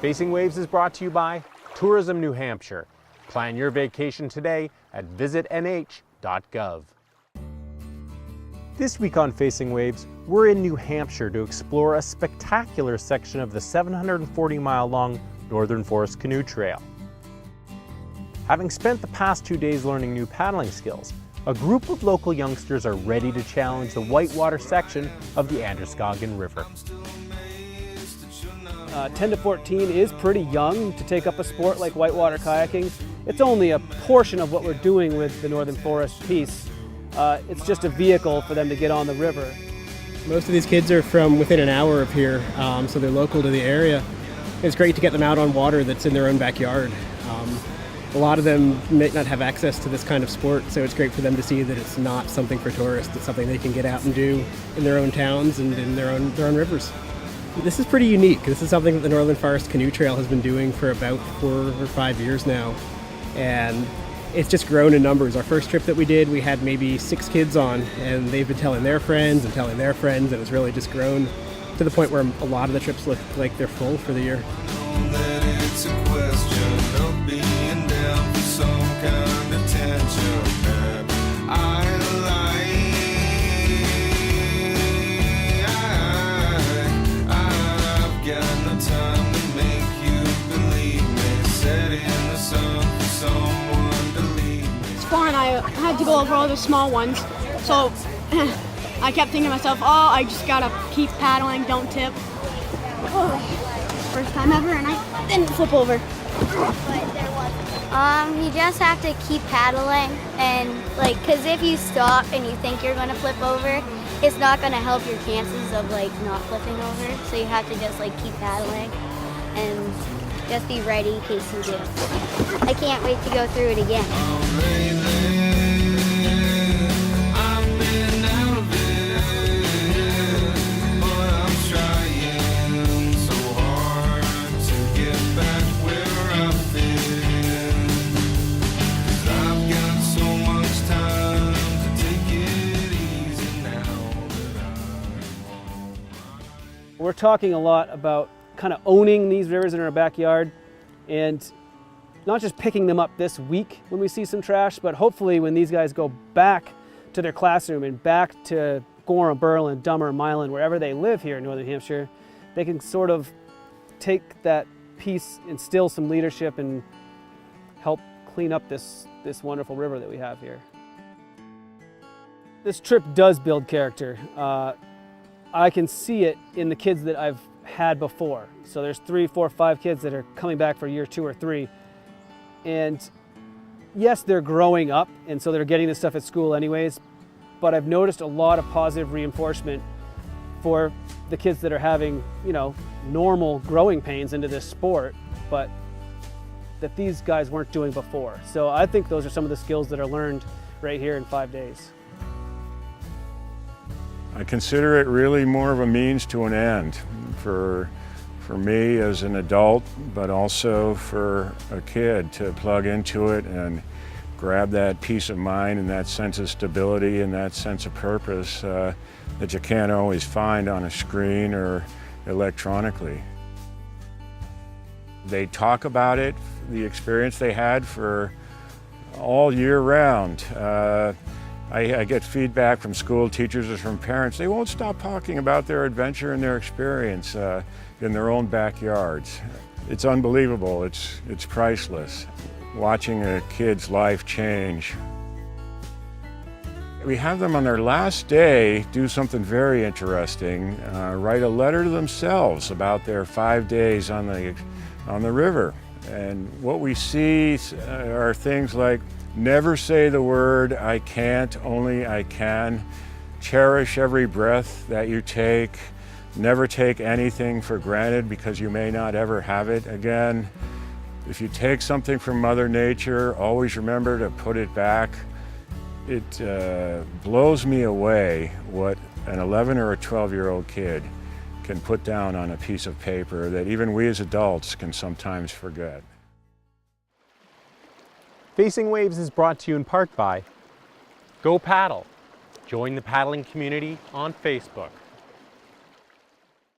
Facing Waves is brought to you by Tourism New Hampshire. Plan your vacation today at visitnh.gov. This week on Facing Waves, we're in New Hampshire to explore a spectacular section of the 740-mile-long Northern Forest Canoe Trail. Having spent the past 2 days learning new paddling skills, a group of local youngsters are ready to challenge the whitewater section of the Androscoggin River. 10 to 14 is pretty young to take up a sport like whitewater kayaking. It's only a portion of what we're doing with the Northern Forest piece. It's just a vehicle for them to get on the river. Most of these kids are from within an hour of here, so they're local to the area. It's great to get them out on water that's in their own backyard. A lot of them may not have access to this kind of sport, so it's great for them to see that it's not something for tourists. It's something they can get out and do in their own towns and in their own rivers. This is pretty unique. This is something that the Northern Forest Canoe Trail has been doing for about 4 or 5 years now, and it's just grown in numbers. Our first trip that we did, we had maybe 6 kids on, and they've been telling their friends, and it's really just grown to the point where a lot of the trips look like they're full for the year. I had to go over all the small ones, so I kept thinking to myself, oh, I just gotta keep paddling, don't tip. Oh, first time ever, and I didn't flip over. You just have to keep paddling, and cause if you stop and you think you're gonna flip over, it's not gonna help your chances of not flipping over. So you have to just keep paddling and just be ready in case you do. I can't wait to go through it again. We're talking a lot about kind of owning these rivers in our backyard and not just picking them up this week when we see some trash, but hopefully when these guys go back to their classroom and back to Gorham, Berlin, Dummer, Milan, wherever they live here in Northern Hampshire, they can sort of take that piece, instill some leadership, and help clean up this wonderful river that we have here. This trip does build character. I can see it in the kids that I've had before. So there's 3, 4, 5 kids that are coming back for year 2 or 3. And yes, they're growing up, and so they're getting this stuff at school anyways, but I've noticed a lot of positive reinforcement for the kids that are having, normal growing pains into this sport, but that these guys weren't doing before. So I think those are some of the skills that are learned right here in 5 days. I consider it really more of a means to an end for me as an adult, but also for a kid to plug into it and grab that peace of mind and that sense of stability and that sense of purpose that you can't always find on a screen or electronically. They talk about it, the experience they had for all year round. I get feedback from school teachers or from parents. They won't stop talking about their adventure and their experience in their own backyards. It's unbelievable. It's priceless. Watching a kid's life change. We have them on their last day do something very interesting. Write a letter to themselves about their 5 days on the river. And what we see are things like, never say the word I can't, only I can. Cherish every breath that you take. Never take anything for granted because you may not ever have it again. If you take something from Mother Nature, always remember to put it back. It blows me away what an 11 or a 12-year-old kid can put down on a piece of paper that even we as adults can sometimes forget. Facing Waves is brought to you in part by Go Paddle. Join the paddling community on Facebook.